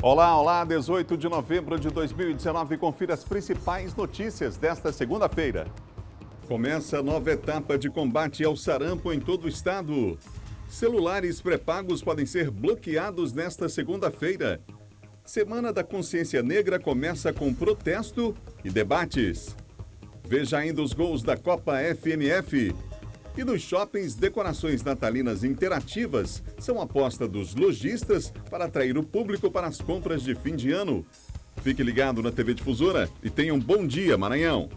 Olá, olá, 18 de novembro de 2019, confira as principais notícias desta segunda-feira. Começa a nova etapa de combate ao sarampo em todo o estado. Celulares pré-pagos podem ser bloqueados nesta segunda-feira. Semana da Consciência Negra começa com protesto e debates. Veja ainda os gols da Copa FMF. E nos shoppings, decorações natalinas interativas são aposta dos lojistas para atrair o público para as compras de fim de ano. Fique ligado na TV Difusora e tenha um bom dia, Maranhão!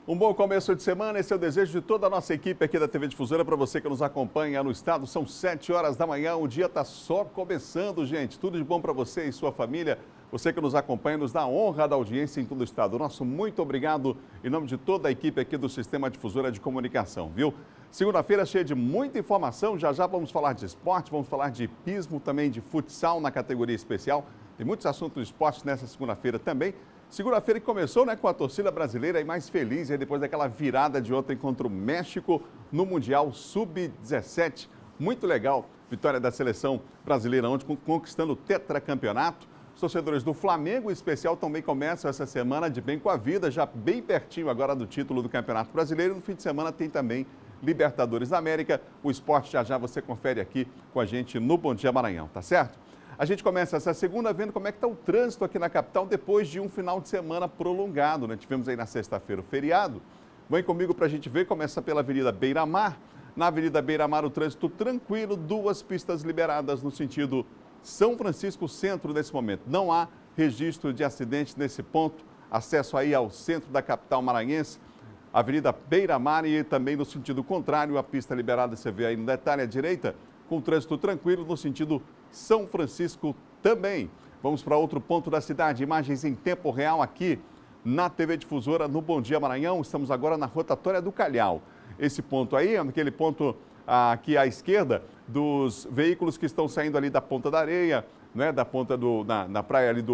Um bom começo de semana, esse é o desejo de toda a nossa equipe aqui da TV Difusora. Para você que nos acompanha no estado, são 7 horas da manhã, o dia está só começando, gente. Tudo de bom para você e sua família. Você que nos acompanha, nos dá a honra da audiência em todo o estado. Nosso muito obrigado em nome de toda a equipe aqui do Sistema Difusora de Comunicação, viu? Segunda-feira cheia de muita informação, já vamos falar de esporte, vamos falar de hipismo, também de futsal na categoria especial. Tem muitos assuntos de esporte nessa segunda-feira também. Segunda-feira que começou, né, com a torcida brasileira aí mais feliz, aí depois daquela virada de ontem contra o México no Mundial Sub-17. Muito legal, vitória da seleção brasileira ontem, conquistando o tetracampeonato. Os torcedores do Flamengo, em especial, também começam essa semana de bem com a vida, já bem pertinho agora do título do Campeonato Brasileiro. No fim de semana tem também Libertadores da América. O esporte já você confere aqui com a gente no Bom Dia Maranhão, tá certo? A gente começa essa segunda vendo como é que está o trânsito aqui na capital depois de um final de semana prolongado, né? Tivemos aí na sexta-feira o feriado. Vem comigo para a gente ver, começa pela Avenida Beira-Mar. Na Avenida Beira-Mar o trânsito tranquilo, 2 pistas liberadas no sentido São Francisco Centro nesse momento. Não há registro de acidente nesse ponto, acesso aí ao centro da capital maranhense. Avenida Beira-Mar e também no sentido contrário, a pista liberada, você vê aí no detalhe à direita, com trânsito tranquilo no sentido São Francisco também. Vamos para outro ponto da cidade, imagens em tempo real aqui na TV Difusora, no Bom Dia Maranhão. Estamos agora na rotatória do Calhau. Esse ponto aí é aquele ponto aqui à esquerda dos veículos que estão saindo ali da Ponta da Areia, né, da ponta na praia ali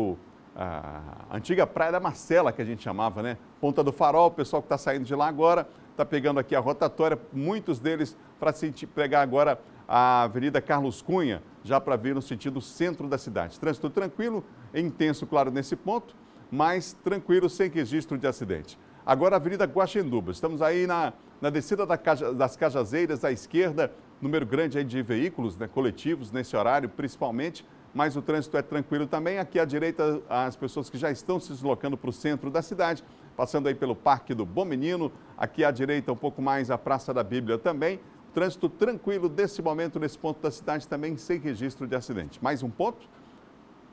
antiga Praia da Marcela, que a gente chamava, né? Ponta do Farol, o pessoal que está saindo de lá agora está pegando aqui a rotatória, muitos deles para pegar agora a Avenida Carlos Cunha, já para vir no sentido centro da cidade. Trânsito tranquilo, intenso, claro, nesse ponto, mas tranquilo, sem registro de acidente. Agora a Avenida Guaxinduba, estamos aí na descida das Cajazeiras à esquerda, número grande aí de veículos, né, coletivos nesse horário, principalmente, mas o trânsito é tranquilo também. Aqui à direita, as pessoas que já estão se deslocando para o centro da cidade, passando aí pelo Parque do Bom Menino, aqui à direita um pouco mais a Praça da Bíblia também. Trânsito tranquilo desse momento, nesse ponto da cidade também, sem registro de acidente. Mais um ponto,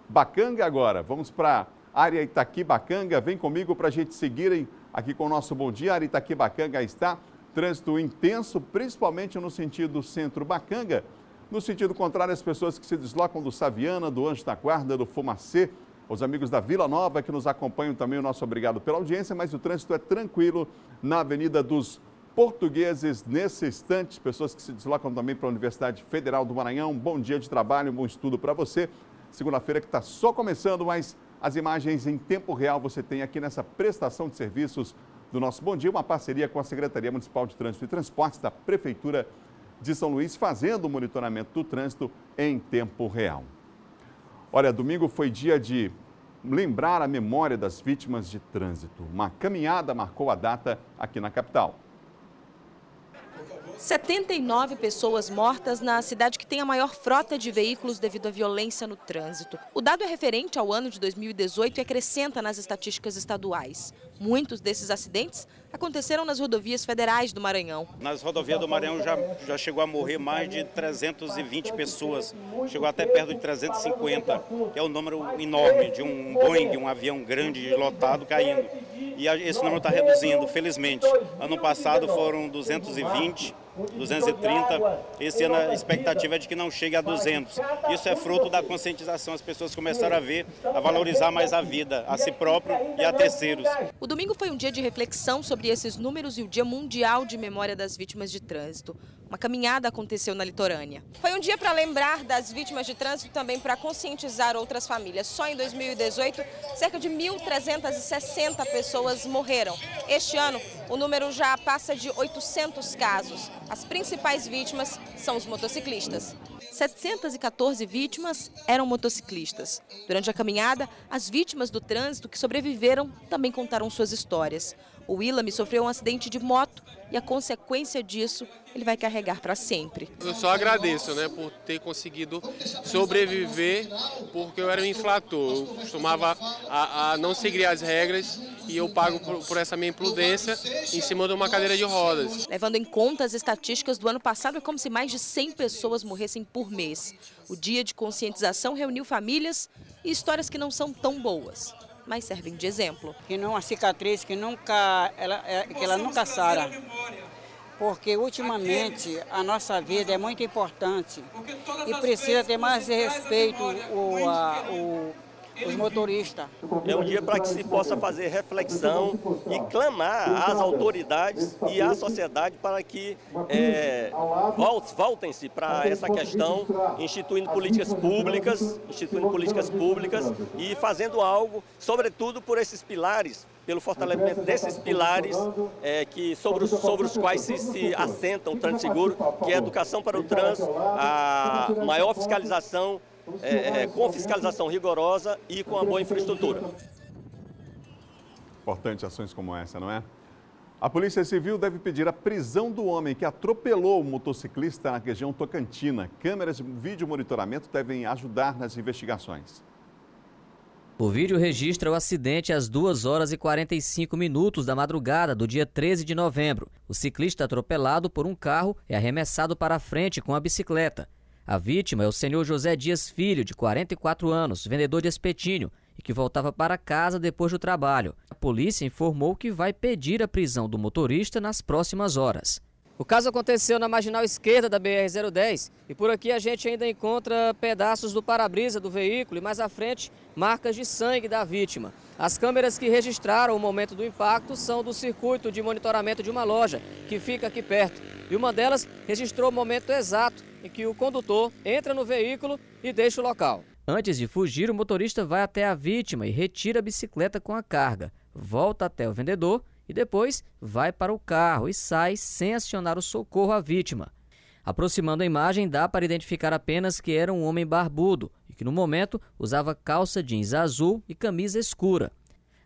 Bacanga agora. Vamos para a área Itaquibacanga. Vem comigo para a gente seguir aqui com o nosso Bom Dia. A área Itaquibacanga está trânsito intenso, principalmente no sentido centro-Bacanga. No sentido contrário, as pessoas que se deslocam do Saviana, do Anjo da Guarda, do Fumacê, os amigos da Vila Nova que nos acompanham também, o nosso obrigado pela audiência, mas o trânsito é tranquilo na Avenida dos Portugueses nesse instante, pessoas que se deslocam também para a Universidade Federal do Maranhão. Bom dia de trabalho, um bom estudo para você. Segunda-feira que está só começando, mas as imagens em tempo real você tem aqui nessa prestação de serviços do nosso Bom Dia, uma parceria com a Secretaria Municipal de Trânsito e Transportes da Prefeitura de São Luís, fazendo o monitoramento do trânsito em tempo real. Olha, domingo foi dia de lembrar a memória das vítimas de trânsito. Uma caminhada marcou a data aqui na capital. 79 pessoas mortas na cidade que tem a maior frota de veículos devido à violência no trânsito. O dado é referente ao ano de 2018 e acrescenta nas estatísticas estaduais. Muitos desses acidentes aconteceram nas rodovias federais do Maranhão. Nas rodovias do Maranhão já chegou a morrer mais de 320 pessoas, chegou até perto de 350, que é um número enorme de um Boeing, um avião grande lotado caindo. E esse número está reduzindo, felizmente. Ano passado foram 220, 230, esse ano a expectativa é de que não chegue a 200. Isso é fruto da conscientização, as pessoas começaram a valorizar mais a vida, a si próprio e a terceiros. O domingo foi um dia de reflexão sobre esses números e o Dia Mundial de Memória das Vítimas de Trânsito. Uma caminhada aconteceu na litorânea. Foi um dia para lembrar das vítimas de trânsito e também para conscientizar outras famílias. Só em 2018, cerca de 1.360 pessoas morreram. Este ano, o número já passa de 800 casos. As principais vítimas são os motociclistas. 714 vítimas eram motociclistas. Durante a caminhada, as vítimas do trânsito que sobreviveram também contaram suas histórias. O Willam sofreu um acidente de moto e a consequência disso ele vai carregar para sempre. Eu só agradeço, por ter conseguido sobreviver, porque eu era um infrator. Eu costumava a não seguir as regras e eu pago por essa minha imprudência em cima de uma cadeira de rodas. Levando em conta as estatísticas do ano passado, é como se mais de 100 pessoas morressem por mês. O dia de conscientização reuniu famílias e histórias que não são tão boas, mas servem de exemplo. Que não a cicatriz, que ela nunca sara. Porque ultimamente a nossa vida é muito importante e precisa ter mais respeito os motoristas. É um dia para que se possa fazer reflexão e clamar às autoridades e à sociedade para que voltem-se para essa questão, instituindo políticas públicas e fazendo algo, sobretudo por esses pilares, pelo fortalecimento desses pilares sobre os quais se assenta o trânsito seguro, que é a educação para o trânsito, a maior fiscalização, com fiscalização rigorosa e com uma boa infraestrutura. Importante ações como essa, não é? A Polícia Civil deve pedir a prisão do homem que atropelou o motociclista na região Tocantina. Câmeras de vídeo monitoramento devem ajudar nas investigações. O vídeo registra o acidente às 2h45 da madrugada do dia 13 de novembro. O ciclista atropelado por um carro é arremessado para a frente com a bicicleta. A vítima é o senhor José Dias Filho, de 44 anos, vendedor de espetinho, e que voltava para casa depois do trabalho. A polícia informou que vai pedir a prisão do motorista nas próximas horas. O caso aconteceu na marginal esquerda da BR-010 e por aqui a gente ainda encontra pedaços do para-brisa do veículo e mais à frente marcas de sangue da vítima. As câmeras que registraram o momento do impacto são do circuito de monitoramento de uma loja que fica aqui perto. E uma delas registrou o momento exato em que o condutor entra no veículo e deixa o local. Antes de fugir, o motorista vai até a vítima e retira a bicicleta com a carga. Volta até o vendedor e depois vai para o carro e sai sem acionar o socorro à vítima. Aproximando a imagem, dá para identificar apenas que era um homem barbudo e que no momento usava calça jeans azul e camisa escura.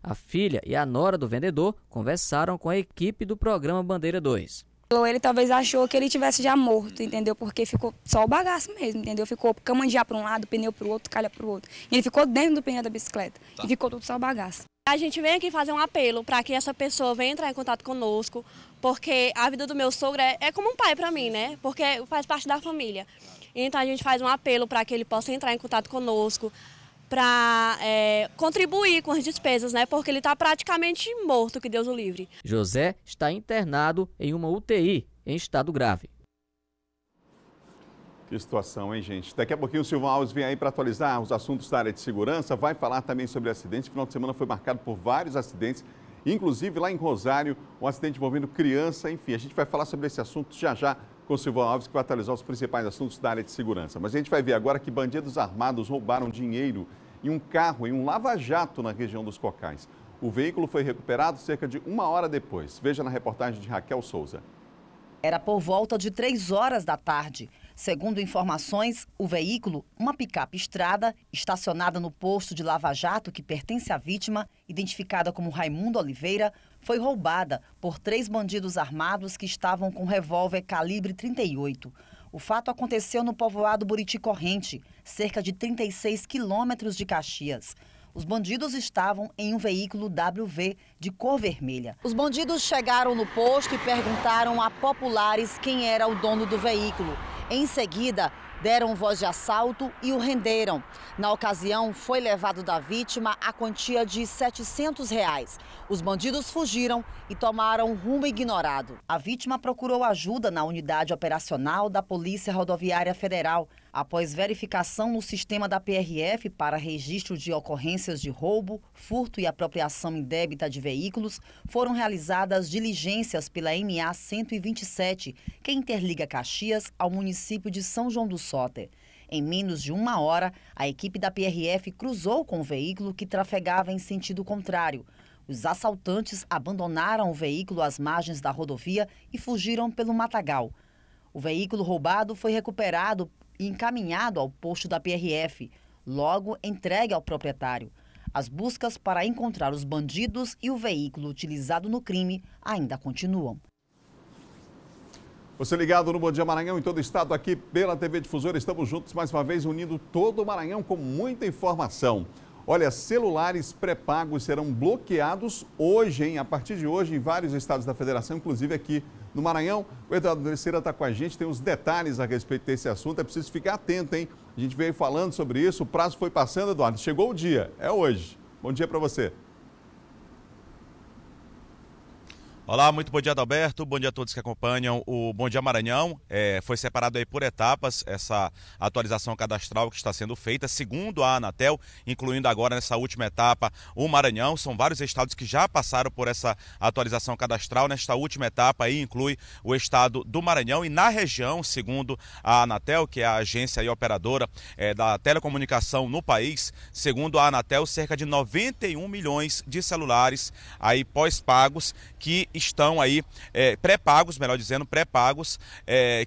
A filha e a nora do vendedor conversaram com a equipe do programa Bandeira 2. Ele talvez achou que ele tivesse já morto, entendeu? Porque ficou só o bagaço mesmo, entendeu? Ficou camandiar para um lado, pneu para o outro, calha para o outro. E ele ficou dentro do pneu da bicicleta e ficou tudo só o bagaço. A gente vem aqui fazer um apelo para que essa pessoa venha entrar em contato conosco, porque a vida do meu sogro é como um pai para mim, né? Porque faz parte da família. Então a gente faz um apelo para que ele possa entrar em contato conosco, para contribuir com as despesas, né? Porque ele está praticamente morto, que Deus o livre. José está internado em uma UTI em estado grave. Que situação, hein, gente? Daqui a pouquinho o Silvão Alves vem aí para atualizar os assuntos da área de segurança, vai falar também sobre acidentes. O final de semana foi marcado por vários acidentes, inclusive lá em Rosário, um acidente envolvendo criança. Enfim, a gente vai falar sobre esse assunto já com o Silvão Alves, que vai atualizar os principais assuntos da área de segurança. Mas a gente vai ver agora que bandidos armados roubaram dinheiro em um carro, em um lava-jato na região dos Cocais. O veículo foi recuperado cerca de 1 hora depois. Veja na reportagem de Raquel Souza. Era por volta de 3 horas da tarde. Segundo informações, o veículo, uma picape Estrada, estacionada no posto de Lava Jato que pertence à vítima, identificada como Raimundo Oliveira, foi roubada por 3 bandidos armados que estavam com revólver calibre 38. O fato aconteceu no povoado Buriti Corrente, cerca de 36 quilômetros de Caxias. Os bandidos estavam em um veículo WV de cor vermelha. Os bandidos chegaram no posto e perguntaram a populares quem era o dono do veículo. Em seguida, deram voz de assalto e o renderam. Na ocasião, foi levado da vítima a quantia de R$ 700. Os bandidos fugiram e tomaram um rumo ignorado. A vítima procurou ajuda na unidade operacional da Polícia Rodoviária Federal. Após verificação no sistema da PRF para registro de ocorrências de roubo, furto e apropriação indébita de veículos, foram realizadas diligências pela MA 127, que interliga Caxias ao município de São João do Soter. Em menos de 1 hora, a equipe da PRF cruzou com o veículo que trafegava em sentido contrário. Os assaltantes abandonaram o veículo às margens da rodovia e fugiram pelo matagal. O veículo roubado foi recuperado e encaminhado ao posto da PRF, logo entregue ao proprietário. As buscas para encontrar os bandidos e o veículo utilizado no crime ainda continuam. Você ligado no Bom Dia Maranhão, em todo o estado, aqui pela TV Difusora. Estamos juntos mais uma vez, unindo todo o Maranhão com muita informação. Olha, celulares pré-pagos serão bloqueados hoje, hein? A partir de hoje, em vários estados da federação, inclusive aqui no Maranhão. O Eduardo Dreceira está com a gente, tem os detalhes a respeito desse assunto. É preciso ficar atento, hein? A gente veio falando sobre isso, o prazo foi passando, Eduardo. Chegou o dia, é hoje. Bom dia para você. Olá, muito bom dia, Adalberto. Bom dia a todos que acompanham o Bom Dia Maranhão. Foi separado aí por etapas essa atualização cadastral que está sendo feita, segundo a Anatel, incluindo agora nessa última etapa o Maranhão. São vários estados que já passaram por essa atualização cadastral. Nesta última etapa aí inclui o estado do Maranhão e na região, segundo a Anatel, que é a agência e operadora da telecomunicação no país, segundo a Anatel, cerca de 91 milhões de celulares aí pós-pagos que estão aí pré-pagos, melhor dizendo, pré-pagos,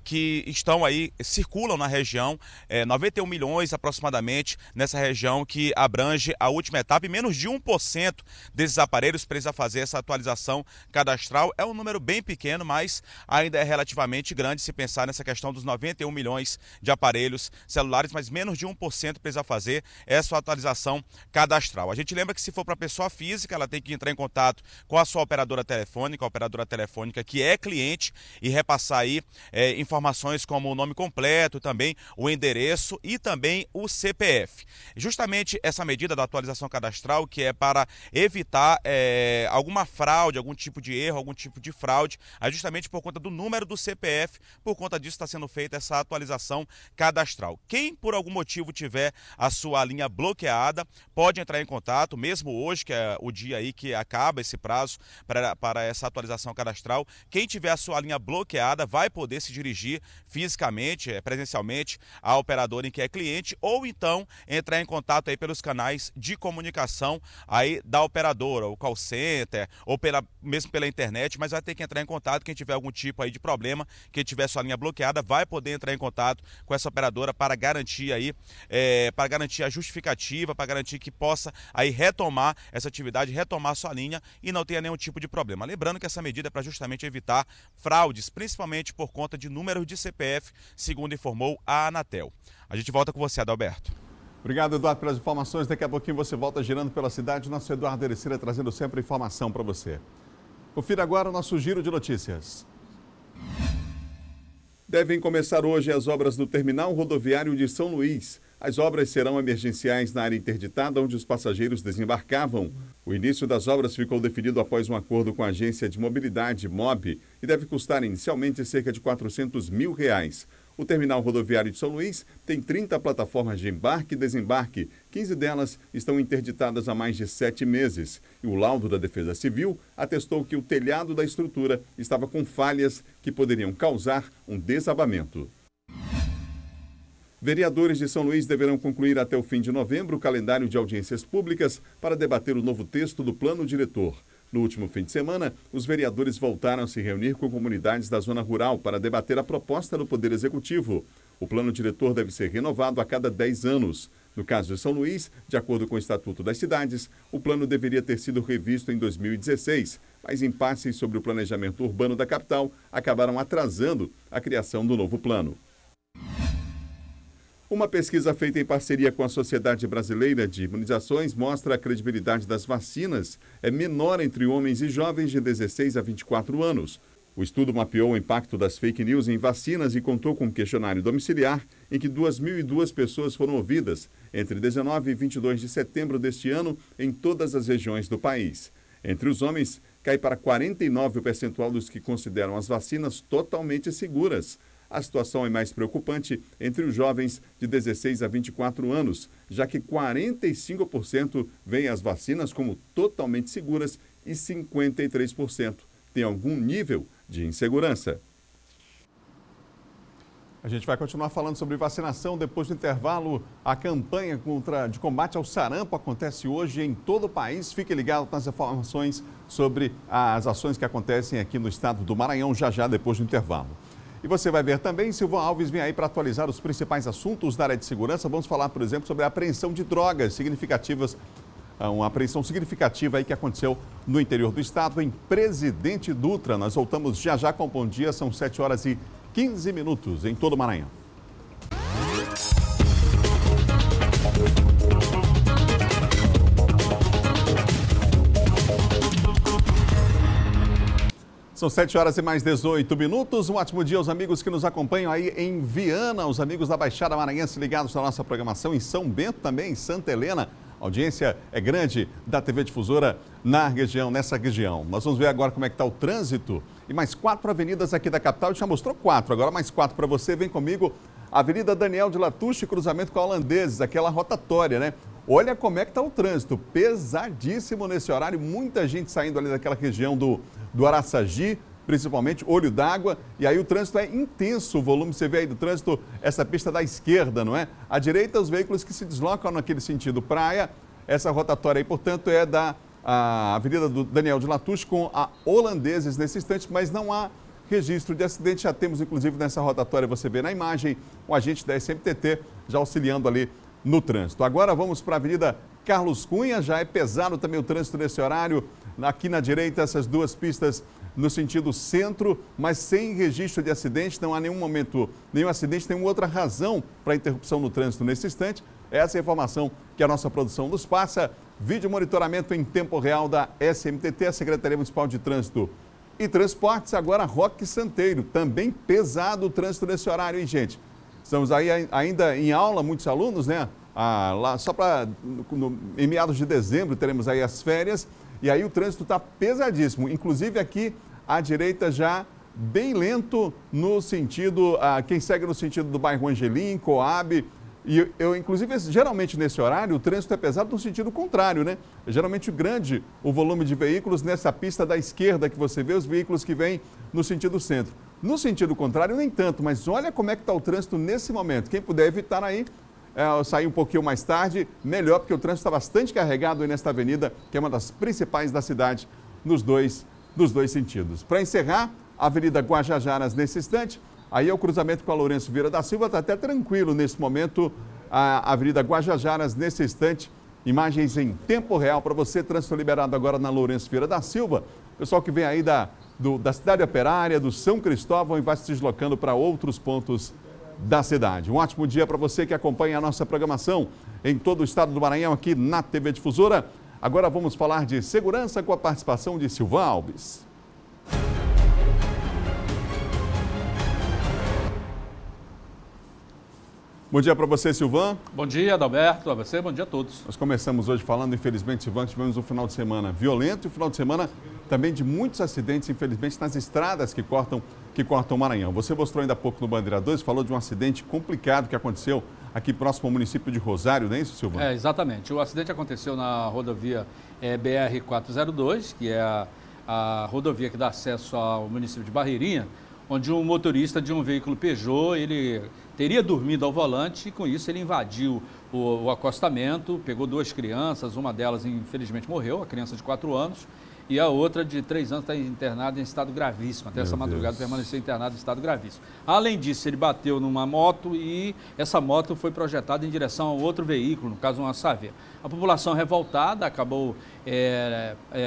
que estão aí, circulam na região, 91 milhões aproximadamente nessa região que abrange a última etapa e menos de 1% desses aparelhos precisa fazer essa atualização cadastral. É um número bem pequeno, mas ainda é relativamente grande se pensar nessa questão dos 91 milhões de aparelhos celulares, mas menos de 1% precisa fazer essa atualização cadastral. A gente lembra que se for para pessoa física, ela tem que entrar em contato com a sua operadora telefônica, a operadora telefônica que é cliente, e repassar aí informações como o nome completo, também o endereço e também o CPF. Justamente essa medida da atualização cadastral, que é para evitar alguma fraude, algum tipo de erro, algum tipo de fraude, é justamente por conta do número do CPF, por conta disso está sendo feita essa atualização cadastral. Quem por algum motivo tiver a sua linha bloqueada, pode entrar em contato, mesmo hoje, que é o dia aí que acaba esse prazo para essa atualização cadastral. Quem tiver a sua linha bloqueada vai poder se dirigir fisicamente, presencialmente, à operadora em que é cliente, ou então entrar em contato aí pelos canais de comunicação aí da operadora, o call center, ou mesmo pela internet, mas vai ter que entrar em contato. Quem tiver algum tipo aí de problema, quem tiver sua linha bloqueada, vai poder entrar em contato com essa operadora para garantir aí, para garantir a justificativa, para garantir que possa aí retomar essa atividade, retomar sua linha e não tenha nenhum tipo de problema. Lembrando que essa medida é para justamente evitar fraudes, principalmente por conta de números de CPF, segundo informou a Anatel. A gente volta com você, Adalberto. Obrigado, Eduardo, pelas informações. Daqui a pouquinho você volta girando pela cidade. Nosso Eduardo Dreceira trazendo sempre informação para você. Confira agora o nosso giro de notícias. Devem começar hoje as obras do terminal rodoviário de São Luís. As obras serão emergenciais na área interditada onde os passageiros desembarcavam. O início das obras ficou definido após um acordo com a agência de mobilidade, MOB, e deve custar inicialmente cerca de R$400 mil. O terminal rodoviário de São Luís tem 30 plataformas de embarque e desembarque. 15 delas estão interditadas há mais de 7 meses. E o laudo da Defesa Civil atestou que o telhado da estrutura estava com falhas que poderiam causar um desabamento. Vereadores de São Luís deverão concluir até o fim de novembro o calendário de audiências públicas para debater o novo texto do plano diretor. No último fim de semana, os vereadores voltaram a se reunir com comunidades da zona rural para debater a proposta do Poder Executivo. O plano diretor deve ser renovado a cada 10 anos. No caso de São Luís, de acordo com o Estatuto das Cidades, o plano deveria ter sido revisto em 2016, mas impasses sobre o planejamento urbano da capital acabaram atrasando a criação do novo plano. Uma pesquisa feita em parceria com a Sociedade Brasileira de Imunizações mostra a credibilidade das vacinas é menor entre homens e jovens de 16 a 24 anos. O estudo mapeou o impacto das fake news em vacinas e contou com um questionário domiciliar em que 2.002 pessoas foram ouvidas entre 19 e 22 de setembro deste ano em todas as regiões do país. Entre os homens, cai para 49% o percentual dos que consideram as vacinas totalmente seguras. A situação é mais preocupante entre os jovens de 16 a 24 anos, já que 45% veem as vacinas como totalmente seguras e 53% têm algum nível de insegurança. A gente vai continuar falando sobre vacinação depois do intervalo. A campanha de combate ao sarampo acontece hoje em todo o país. Fique ligado nas informações sobre as ações que acontecem aqui no estado do Maranhão, já depois do intervalo. E você vai ver também, Silvão Alves vem aí para atualizar os principais assuntos da área de segurança. Vamos falar, por exemplo, sobre a apreensão de drogas significativas, uma apreensão significativa aí que aconteceu no interior do estado, em Presidente Dutra. Nós voltamos já com o Bom Dia, são 7h15 em todo o Maranhão. São 7h18. Um ótimo dia aos amigos que nos acompanham aí em Viana, os amigos da Baixada Maranhense ligados na nossa programação em São Bento também, em Santa Helena. A audiência é grande da TV Difusora nessa região. Nós vamos ver agora como é que está o trânsito. E mais 4 avenidas aqui da capital, já mostrou 4, agora mais 4 para você. Vem comigo, Avenida Daniel de Latouche, cruzamento com a Holandeses, aquela rotatória, né? Olha como é que está o trânsito, pesadíssimo nesse horário, muita gente saindo ali daquela região do Araçagi, principalmente Olho d'Água, e aí o trânsito é intenso, o volume, você vê aí do trânsito, essa pista da esquerda, não é? À direita, os veículos que se deslocam naquele sentido praia, essa rotatória aí, portanto, é da Avenida do Daniel de Latouche com a Holandeses nesse instante, mas não há registro de acidente, já temos inclusive nessa rotatória, você vê na imagem, o agente da SMTT já auxiliando ali no trânsito. Agora vamos para a Avenida Carlos Cunha, já é pesado também o trânsito nesse horário, aqui na direita essas duas pistas no sentido centro, mas sem registro de acidente, não há nenhum momento, nenhum acidente, nenhuma outra razão para interrupção no trânsito nesse instante. Essa é a informação que a nossa produção nos passa. Vídeo monitoramento em tempo real da SMTT, a Secretaria Municipal de Trânsito e Transportes, agora Roque Santeiro, também pesado o trânsito nesse horário, hein, gente? Estamos aí ainda em aula, muitos alunos, né? Lá só em meados de dezembro teremos aí as férias e aí o trânsito está pesadíssimo, inclusive aqui à direita já bem lento no sentido, quem segue no sentido do bairro Angelim, Coab, e inclusive geralmente nesse horário o trânsito é pesado no sentido contrário, né? É geralmente grande o volume de veículos nessa pista da esquerda que você vê, os veículos que vêm no sentido centro. No sentido contrário, nem tanto, mas olha como é que está o trânsito nesse momento. Quem puder evitar aí, sair um pouquinho mais tarde, melhor, porque o trânsito está bastante carregado aí nesta avenida, que é uma das principais da cidade, nos dois sentidos. Para encerrar, a Avenida Guajajaras nesse instante, aí é o cruzamento com a Lourenço Vieira da Silva, está até tranquilo nesse momento, a Avenida Guajajaras nesse instante, imagens em tempo real para você, trânsito liberado agora na Lourenço Vieira da Silva, pessoal que vem aí da cidade operária, do São Cristóvão e vai se deslocando para outros pontos da cidade. Um ótimo dia para você que acompanha a nossa programação em todo o estado do Maranhão aqui na TV Difusora. Agora vamos falar de segurança com a participação de Silvão Alves. Bom dia para você, Silvão. Bom dia, Adalberto, a você, bom dia a todos. Nós começamos hoje falando, infelizmente, Silvão, tivemos um final de semana violento e um final de semana também de muitos acidentes, infelizmente, nas estradas que cortam o Maranhão. Você mostrou ainda há pouco no Bandeira 2, falou de um acidente complicado que aconteceu aqui próximo ao município de Rosário, não é isso, Silvão? Exatamente. O acidente aconteceu na rodovia BR-402, que é a rodovia que dá acesso ao município de Barreirinha, onde um motorista de um veículo Peugeot, ele teria dormido ao volante e com isso ele invadiu o acostamento, pegou 2 crianças, uma delas infelizmente morreu, a criança de 4 anos, e a outra de 3 anos está internada em estado gravíssimo, até essa madrugada permaneceu internada em estado gravíssimo. Além disso, ele bateu numa moto e essa moto foi projetada em direção a outro veículo, no caso uma Saveiro. A população revoltada acabou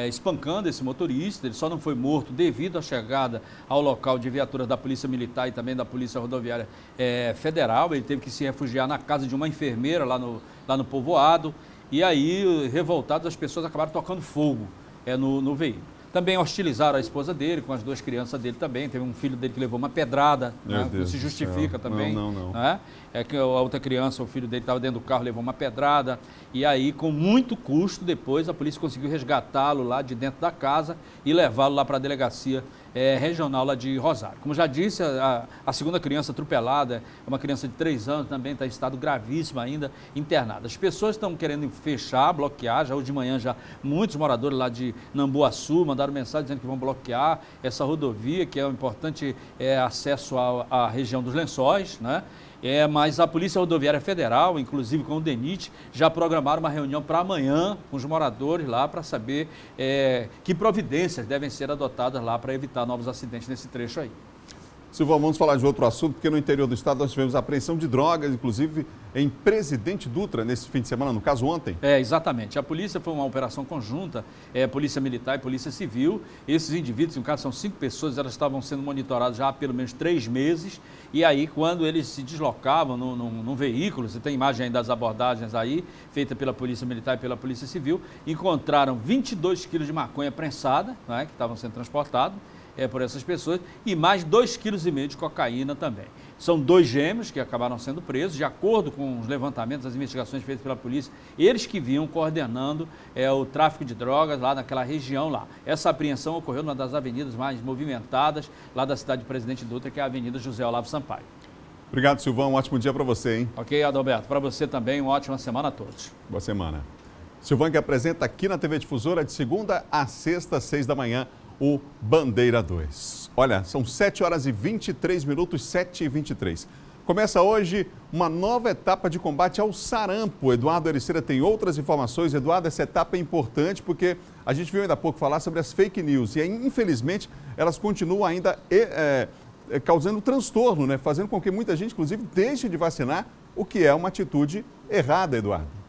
espancando esse motorista, ele só não foi morto devido à chegada ao local de viaturas da Polícia Militar e também da Polícia Rodoviária Federal. Ele teve que se refugiar na casa de uma enfermeira lá no povoado e aí, revoltados, as pessoas acabaram tocando fogo no veículo. Também hostilizaram a esposa dele, com as 2 crianças dele também. Teve um filho dele que levou uma pedrada, né? Não se justifica também. Não. Né? É que a outra criança, o filho dele estava dentro do carro, levou uma pedrada. E aí, com muito custo, depois a polícia conseguiu resgatá-lo lá de dentro da casa e levá-lo lá para a delegacia regional lá de Rosário. Como já disse, a segunda criança atropelada é uma criança de 3 anos, também está em estado gravíssimo ainda, internada. As pessoas estão querendo fechar, bloquear, já hoje de manhã já muitos moradores lá de Nambuaçu mandaram mensagem dizendo que vão bloquear essa rodovia, que é um importante acesso à região dos Lençóis, né? Mas a Polícia Rodoviária Federal, inclusive com o DENIT, já programaram uma reunião para amanhã com os moradores lá para saber que providências devem ser adotadas lá para evitar novos acidentes nesse trecho aí. Silvão, vamos falar de outro assunto, porque no interior do estado nós tivemos a apreensão de drogas, inclusive em Presidente Dutra, nesse fim de semana, no caso ontem. Exatamente. A polícia foi uma operação conjunta, Polícia Militar e Polícia Civil. Esses indivíduos, no caso são 5 pessoas, elas estavam sendo monitoradas já há pelo menos 3 meses. E aí, quando eles se deslocavam num veículo, você tem imagem aí das abordagens aí, feita pela Polícia Militar e pela Polícia Civil, encontraram 22 quilos de maconha prensada, né, que estavam sendo transportados por essas pessoas, e mais 2,5 kg de cocaína também. São 2 gêmeos que acabaram sendo presos, de acordo com os levantamentos, as investigações feitas pela polícia, eles que vinham coordenando o tráfico de drogas lá naquela região lá. Essa apreensão ocorreu numa das avenidas mais movimentadas lá da cidade de Presidente Dutra, que é a Avenida José Olavo Sampaio. Obrigado, Silvão. Um ótimo dia para você, hein? Ok, Adalberto. Para você também, uma ótima semana a todos. Boa semana. Silvão que apresenta aqui na TV Difusora de segunda a sexta, às 6 da manhã, o Bandeira 2. Olha, são 7 horas e 23 minutos, 7h23. Começa hoje uma nova etapa de combate ao sarampo. Eduardo Ericeira tem outras informações. Eduardo, essa etapa é importante porque a gente viu ainda há pouco falar sobre as fake news e, infelizmente, elas continuam ainda causando transtorno, né? Fazendo com que muita gente, inclusive, deixe de vacinar, o que é uma atitude errada, Eduardo.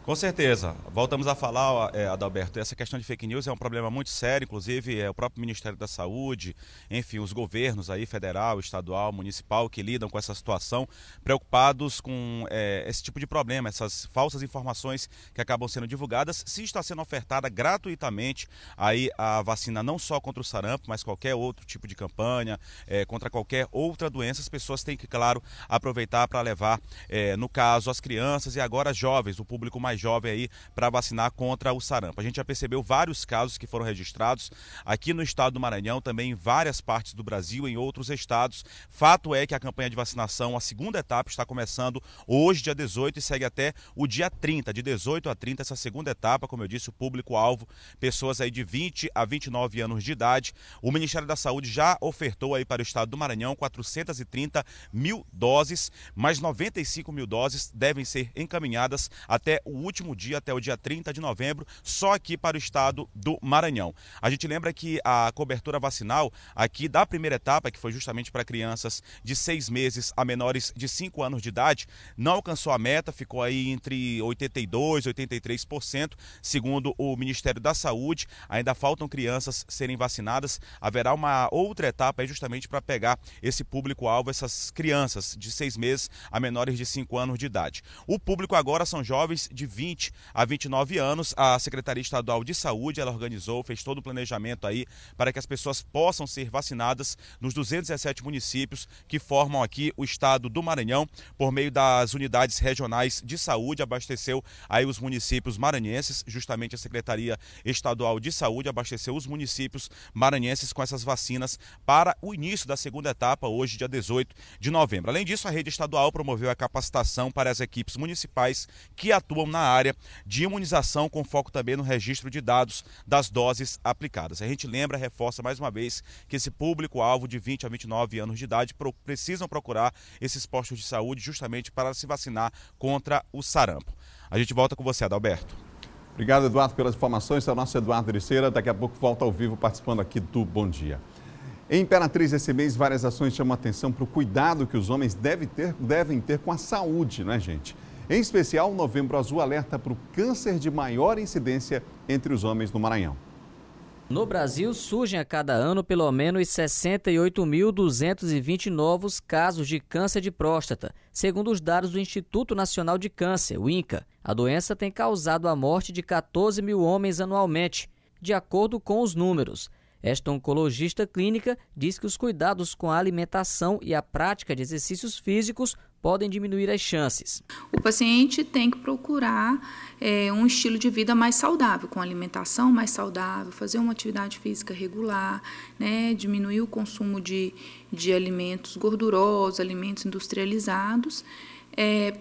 Com certeza. Voltamos a falar, Adalberto, essa questão de fake news é um problema muito sério, inclusive o próprio Ministério da Saúde, enfim, os governos aí, federal, estadual, municipal, que lidam com essa situação, preocupados com esse tipo de problema, essas falsas informações que acabam sendo divulgadas. Se está sendo ofertada gratuitamente aí a vacina não só contra o sarampo, mas qualquer outro tipo de campanha, contra qualquer outra doença, as pessoas têm que, claro, aproveitar para levar, no caso, as crianças e agora jovens, o público mais jovem aí, para vacinar contra o sarampo. A gente já percebeu vários casos que foram registrados aqui no estado do Maranhão, também em várias partes do Brasil, em outros estados. Fato é que a campanha de vacinação, a segunda etapa, está começando hoje, dia 18, e segue até o dia 30, de 18 a 30, essa segunda etapa, como eu disse, o público-alvo, pessoas aí de 20 a 29 anos de idade. O Ministério da Saúde já ofertou aí para o estado do Maranhão 430 mil doses, mais 95 mil doses devem ser encaminhadas até o último dia, até o dia 30 de novembro, só aqui para o estado do Maranhão. A gente lembra que a cobertura vacinal aqui da primeira etapa, que foi justamente para crianças de 6 meses a menores de 5 anos de idade, não alcançou a meta, ficou aí entre 82% e 83%, segundo o Ministério da Saúde. Ainda faltam crianças serem vacinadas, haverá uma outra etapa aí justamente para pegar esse público-alvo, essas crianças de 6 meses a menores de 5 anos de idade. O público agora são jovens de 20 a 29 anos. A Secretaria Estadual de Saúde, ela organizou, fez todo o planejamento aí para que as pessoas possam ser vacinadas nos 217 municípios que formam aqui o estado do Maranhão, por meio das unidades regionais de saúde. Abasteceu aí os municípios maranhenses, justamente a Secretaria Estadual de Saúde abasteceu os municípios maranhenses com essas vacinas para o início da segunda etapa, hoje, dia 18 de novembro. Além disso, a rede estadual promoveu a capacitação para as equipes municipais que atuam na área de imunização, com foco também no registro de dados das doses aplicadas. A gente lembra, reforça mais uma vez, que esse público-alvo de 20 a 29 anos de idade precisam procurar esses postos de saúde justamente para se vacinar contra o sarampo. A gente volta com você, Adalberto. Obrigado, Eduardo, pelas informações. É o nosso Eduardo Ericeira. Daqui a pouco volta ao vivo participando aqui do Bom Dia. Em Imperatriz, esse mês, várias ações chamam a atenção para o cuidado que os homens devem ter com a saúde, não é, gente? Em especial, o Novembro Azul alerta para o câncer de maior incidência entre os homens no Maranhão. No Brasil, surgem a cada ano pelo menos 68.220 novos casos de câncer de próstata, segundo os dados do Instituto Nacional de Câncer, o INCA. A doença tem causado a morte de 14 mil homens anualmente, de acordo com os números. Esta oncologista clínica diz que os cuidados com a alimentação e a prática de exercícios físicos podem diminuir as chances. O paciente tem que procurar um estilo de vida mais saudável, com alimentação mais saudável, fazer uma atividade física regular, né, diminuir o consumo de alimentos gordurosos, alimentos industrializados,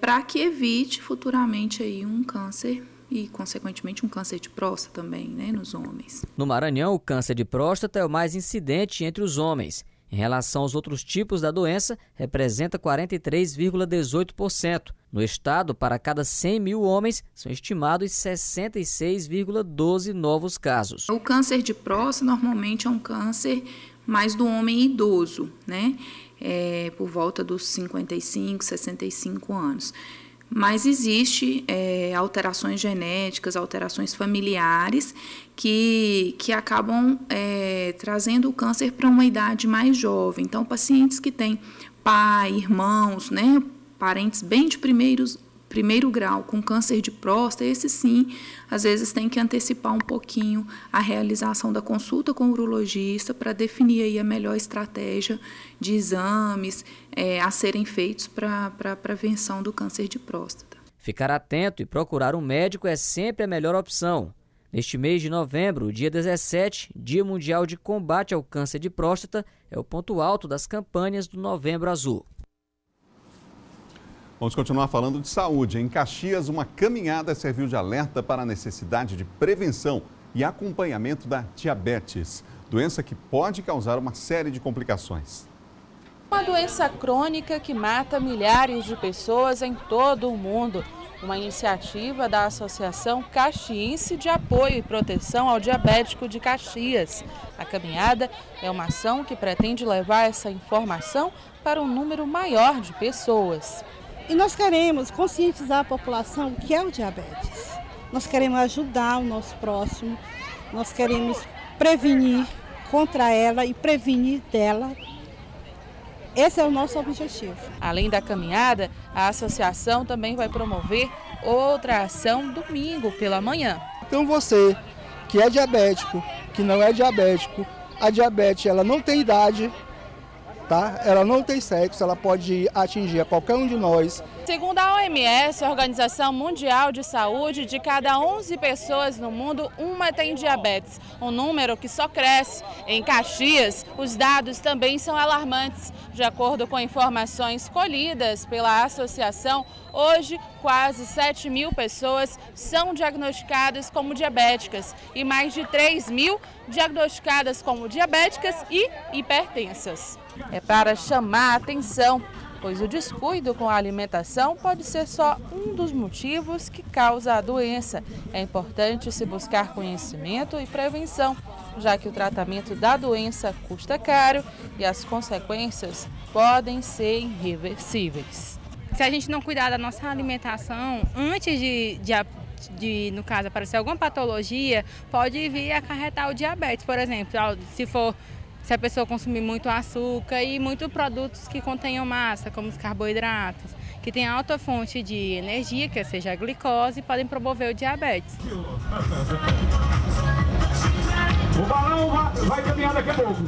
para que evite futuramente aí um câncer e, consequentemente, um câncer de próstata também, né, nos homens. No Maranhão, o câncer de próstata é o mais incidente entre os homens. Em relação aos outros tipos da doença, representa 43,18%. No estado, para cada 100 mil homens, são estimados 66,12 novos casos. O câncer de próstata normalmente é um câncer mais do homem idoso, né? Por volta dos 55, 65 anos. Mas existe alterações genéticas, alterações familiares que acabam trazendo o câncer para uma idade mais jovem. Então, pacientes que têm pai, irmãos, né, parentes bem de primeiro grau com câncer de próstata, esses sim, às vezes tem que antecipar um pouquinho a realização da consulta com o urologista para definir aí a melhor estratégia de exames a serem feitos para a prevenção do câncer de próstata. Ficar atento e procurar um médico é sempre a melhor opção. Neste mês de novembro, dia 17, Dia Mundial de Combate ao Câncer de Próstata, é o ponto alto das campanhas do Novembro Azul. Vamos continuar falando de saúde. Em Caxias, uma caminhada serviu de alerta para a necessidade de prevenção e acompanhamento da diabetes, doença que pode causar uma série de complicações. Uma doença crônica que mata milhares de pessoas em todo o mundo. Uma iniciativa da Associação Caxiense de Apoio e Proteção ao Diabético de Caxias. A caminhada é uma ação que pretende levar essa informação para um número maior de pessoas. E nós queremos conscientizar a população que é o diabetes. Nós queremos ajudar o nosso próximo, nós queremos prevenir contra ela e prevenir dela. Esse é o nosso objetivo. Além da caminhada, a associação também vai promover outra ação domingo pela manhã. Então você que é diabético, que não é diabético, a diabetes ela não tem idade, tá? Ela não tem sexo, ela pode atingir a qualquer um de nós. Segundo a OMS, a Organização Mundial de Saúde, de cada 11 pessoas no mundo, uma tem diabetes, um número que só cresce. Em Caxias, os dados também são alarmantes. De acordo com informações colhidas pela associação, hoje quase 7 mil pessoas são diagnosticadas como diabéticas e mais de 3 mil diagnosticadas como diabéticas e hipertensas. É para chamar a atenção, pois o descuido com a alimentação pode ser só um dos motivos que causa a doença. É importante se buscar conhecimento e prevenção, já que o tratamento da doença custa caro e as consequências podem ser irreversíveis. Se a gente não cuidar da nossa alimentação, antes de no caso, aparecer alguma patologia, pode vir a acarretar o diabetes, por exemplo, se a pessoa consumir muito açúcar e muitos produtos que contenham massa, como os carboidratos, que tem alta fonte de energia, que seja a glicose, podem promover o diabetes. O balão vai caminhar daqui a pouco.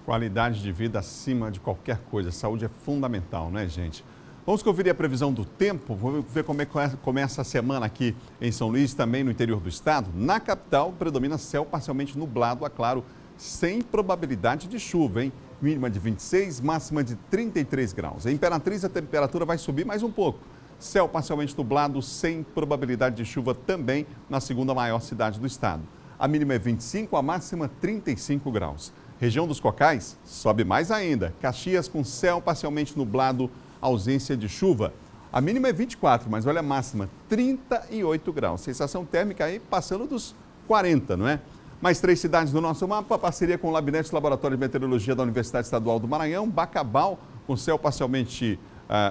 Qualidade de vida acima de qualquer coisa. Saúde é fundamental, né, gente? Vamos conferir a previsão do tempo, vamos ver como começa a semana aqui em São Luís, também no interior do estado. Na capital, predomina céu parcialmente nublado, a claro, sem probabilidade de chuva, hein? Mínima de 26, máxima de 33 graus. Em Imperatriz, a temperatura vai subir mais um pouco. Céu parcialmente nublado, sem probabilidade de chuva também na segunda maior cidade do estado. A mínima é 25, a máxima 35 graus. Região dos Cocais, sobe mais ainda. Caxias com céu parcialmente nublado, ausência de chuva. A mínima é 24, mas olha a máxima, 38 graus. Sensação térmica aí passando dos 40, não é? Mais 3 cidades no nosso mapa, parceria com o Labinete Laboratório de Meteorologia da Universidade Estadual do Maranhão, Bacabal, com céu parcialmente,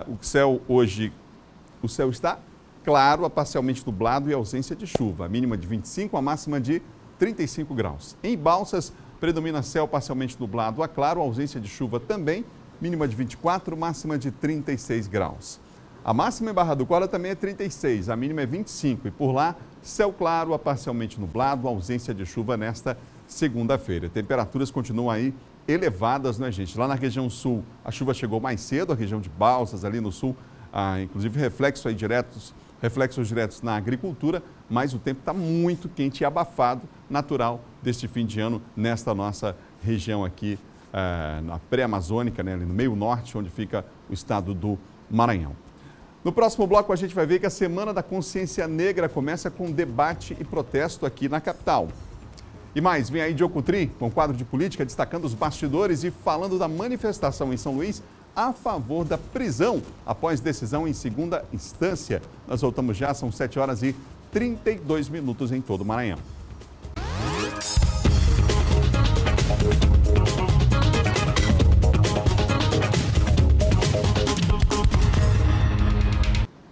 o céu está claro, parcialmente nublado e ausência de chuva. A mínima de 25, a máxima de 35 graus. Em Balsas, predomina céu parcialmente nublado a claro, ausência de chuva também, mínima de 24, máxima de 36 graus. A máxima em Barra do Corda também é 36, a mínima é 25 e por lá, céu claro a parcialmente nublado, ausência de chuva nesta segunda-feira. Temperaturas continuam aí elevadas, né, gente? Lá na região sul, a chuva chegou mais cedo, a região de Balsas, ali no sul, inclusive reflexos diretos na agricultura, mas o tempo está muito quente e abafado, natural deste fim de ano nesta nossa região aqui, na pré-amazônica, né, ali no meio norte, onde fica o estado do Maranhão. No próximo bloco, a gente vai ver que a Semana da Consciência Negra começa com debate e protesto aqui na capital. E mais, vem aí Diogo Coutrin, com quadro de política, destacando os bastidores e falando da manifestação em São Luís a favor da prisão após decisão em segunda instância. Nós voltamos já, são 7 horas e 32 minutos em todo o Maranhão.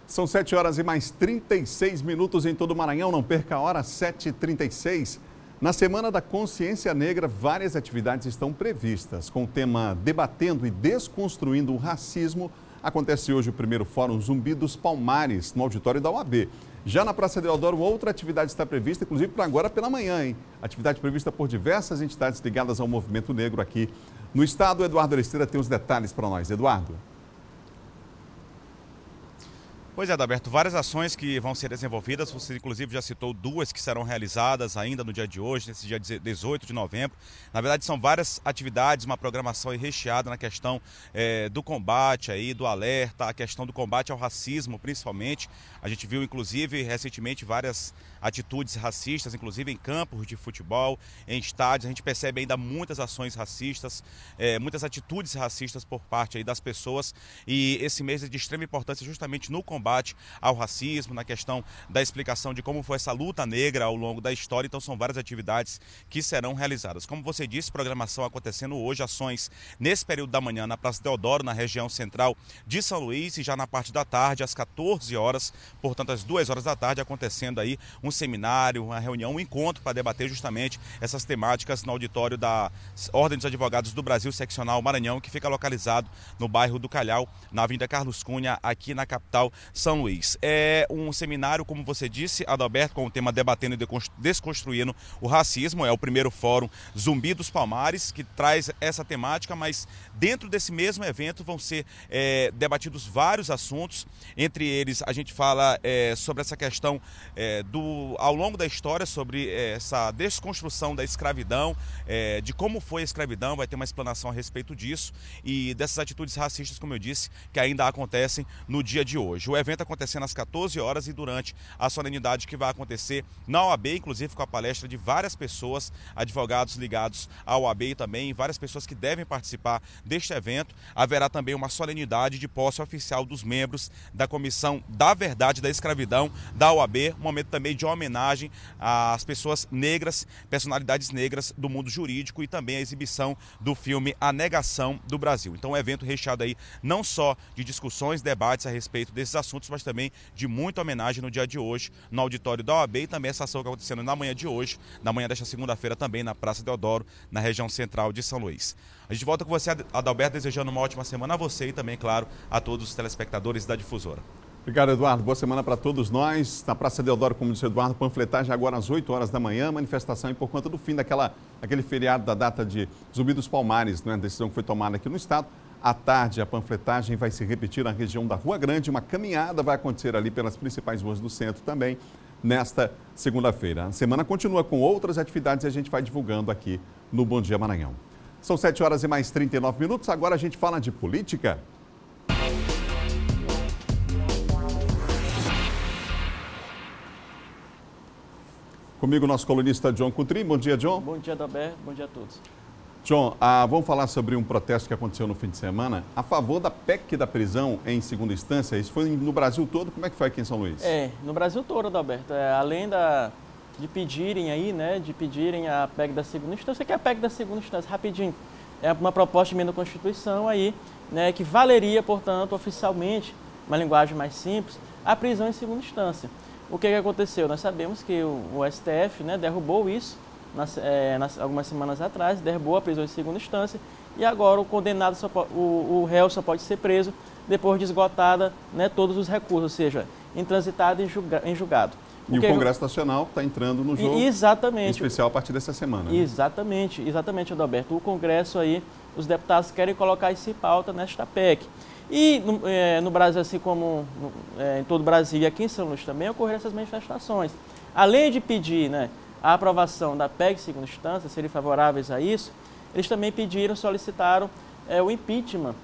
São 7 horas e mais 36 minutos em todo o Maranhão. Não perca a hora, 7h36. Na Semana da Consciência Negra, várias atividades estão previstas. Com o tema Debatendo e Desconstruindo o Racismo, acontece hoje o primeiro Fórum Zumbi dos Palmares, no auditório da UAB. Já na Praça Deodoro, outra atividade está prevista, inclusive para agora pela manhã, hein? Atividade prevista por diversas entidades ligadas ao movimento negro aqui no estado. O Eduardo Aristeira tem os detalhes para nós. Eduardo. Pois é, Adalberto, várias ações que vão ser desenvolvidas, você inclusive já citou duas que serão realizadas ainda no dia de hoje, nesse dia 18 de novembro. Na verdade, são várias atividades, uma programação aí recheada na questão do combate, aí, do alerta, a questão do combate ao racismo, principalmente. A gente viu, inclusive, recentemente várias atitudes racistas, inclusive em campos de futebol, em estádios. A gente percebe ainda muitas ações racistas, muitas atitudes racistas por parte aí das pessoas. E esse mês é de extrema importância justamente no combate ao racismo, na questão da explicação de como foi essa luta negra ao longo da história. Então são várias atividades que serão realizadas. Como você disse, programação acontecendo hoje, ações nesse período da manhã na Praça Deodoro, na região central de São Luís, e já na parte da tarde, às 14 horas, portanto às 2 horas da tarde, acontecendo aí um seminário, uma reunião, um encontro para debater justamente essas temáticas no auditório da Ordem dos Advogados do Brasil, seccional Maranhão, que fica localizado no bairro do Calhau, na Avenida Carlos Cunha, aqui na capital São Luís. É um seminário, como você disse, Adalberto, com o tema Debatendo e Desconstruindo o Racismo. É o primeiro Fórum Zumbi dos Palmares, que traz essa temática, mas dentro desse mesmo evento vão ser debatidos vários assuntos. Entre eles, a gente fala sobre essa questão ao longo da história, sobre essa desconstrução da escravidão, de como foi a escravidão. Vai ter uma explanação a respeito disso e dessas atitudes racistas, como eu disse, que ainda acontecem no dia de hoje. O evento acontecendo às 14 horas e durante a solenidade que vai acontecer na OAB, inclusive com a palestra de várias pessoas, advogados ligados à OAB e também várias pessoas que devem participar deste evento. Haverá também uma solenidade de posse oficial dos membros da Comissão da Verdade da Escravidão da OAB, um momento também de homenagem às pessoas negras, personalidades negras do mundo jurídico, e também a exibição do filme A Negação do Brasil. Então, um evento recheado aí não só de discussões, debates a respeito desses assuntos, mas também de muita homenagem no dia de hoje no auditório da OAB, e também essa ação que está acontecendo na manhã de hoje, na manhã desta segunda-feira também na Praça Deodoro, na região central de São Luís. A gente volta com você, Adalberto, desejando uma ótima semana a você e também, claro, a todos os telespectadores da Difusora. Obrigado, Eduardo. Boa semana para todos nós. Na Praça Deodoro, como disse o Eduardo, panfletagem agora às 8 horas da manhã, manifestação por conta do fim daquele feriado da data de Zumbi dos Palmares, né? Decisão que foi tomada aqui no estado. À tarde, a panfletagem vai se repetir na região da Rua Grande. Uma caminhada vai acontecer ali pelas principais ruas do centro também, nesta segunda-feira. A semana continua com outras atividades e a gente vai divulgando aqui no Bom Dia Maranhão. São 7 horas e mais 39 minutos. Agora a gente fala de política. Comigo, nosso colunista Diogo Coutrin. Bom dia, John. Bom dia, Adalberto. Bom dia a todos. John, vamos falar sobre um protesto que aconteceu no fim de semana a favor da PEC da prisão em segunda instância. Isso foi no Brasil todo? Como é que foi aqui em São Luís? No Brasil todo, Adalberto. Além de pedirem aí, né, de pedirem a PEC da segunda instância, que é a PEC da segunda instância, rapidinho, é uma proposta de emenda à Constituição aí, né, que valeria, portanto, oficialmente, uma linguagem mais simples, a prisão em segunda instância. O que aconteceu? Nós sabemos que o STF, né, derrubou isso, algumas semanas atrás, derrubou a prisão em segunda instância e agora o condenado, o réu só pode ser preso depois de esgotada, né, todos os recursos, ou seja, intransitado em julgado. E o Congresso Nacional está entrando no jogo, exatamente, em especial a partir dessa semana. Né? Exatamente, Adalberto. O Congresso aí, os deputados querem colocar isso em pauta nesta PEC. E no Brasil, assim como em todo o Brasil e aqui em São Luís também, ocorreram essas manifestações. Além de pedir, né, a aprovação da PEC segunda instância, serem favoráveis a isso, eles também solicitaram o impeachment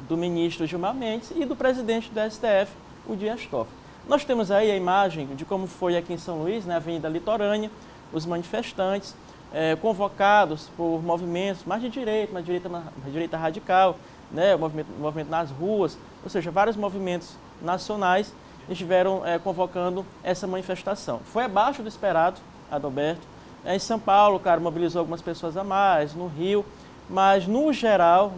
do ministro Gilmar Mendes e do presidente do STF, o Dias Toffoli. Nós temos aí a imagem de como foi aqui em São Luís, na Avenida Litorânea, os manifestantes convocados por movimentos mais de direita, mais direita radical, né, movimento nas ruas, ou seja, vários movimentos nacionais estiveram convocando essa manifestação. Foi abaixo do esperado, Adalberto. Em São Paulo, cara, mobilizou algumas pessoas a mais, no Rio, mas no geral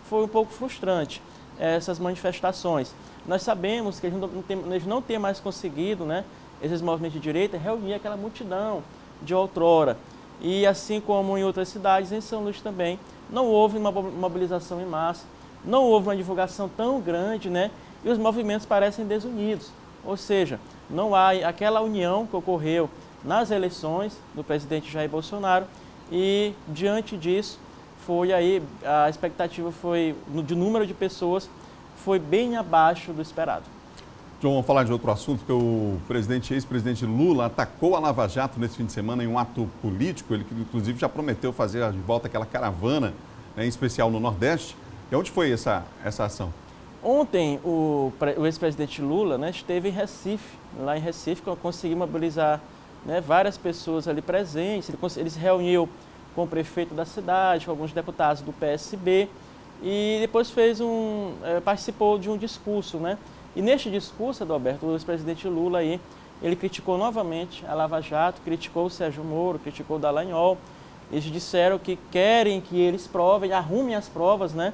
foi um pouco frustrante essas manifestações. Nós sabemos que eles não têm mais conseguido, né, esses movimentos de direita, reunir aquela multidão de outrora. E assim como em outras cidades, em São Luís também, não houve uma mobilização em massa, não houve uma divulgação tão grande, né, e os movimentos parecem desunidos. Ou seja, não há aquela união que ocorreu nas eleições do presidente Jair Bolsonaro e, diante disso, a expectativa de número de pessoas foi bem abaixo do esperado. João, vamos falar de outro assunto, que o ex-presidente Lula atacou a Lava Jato nesse fim de semana em um ato político. Ele, inclusive, já prometeu fazer de volta aquela caravana, né, em especial no Nordeste. E onde foi essa ação? Ontem, o ex-presidente Lula, né, esteve em Recife. Lá em Recife, conseguiu mobilizar, né, várias pessoas ali presentes. Ele se reuniu com o prefeito da cidade, com alguns deputados do PSB. E depois participou de um discurso, né? E neste discurso, Adalberto, o ex-presidente Lula aí, ele criticou novamente a Lava Jato, criticou o Sérgio Moro, criticou o Dallagnol. Eles disseram que querem que eles provem, arrumem as provas, né?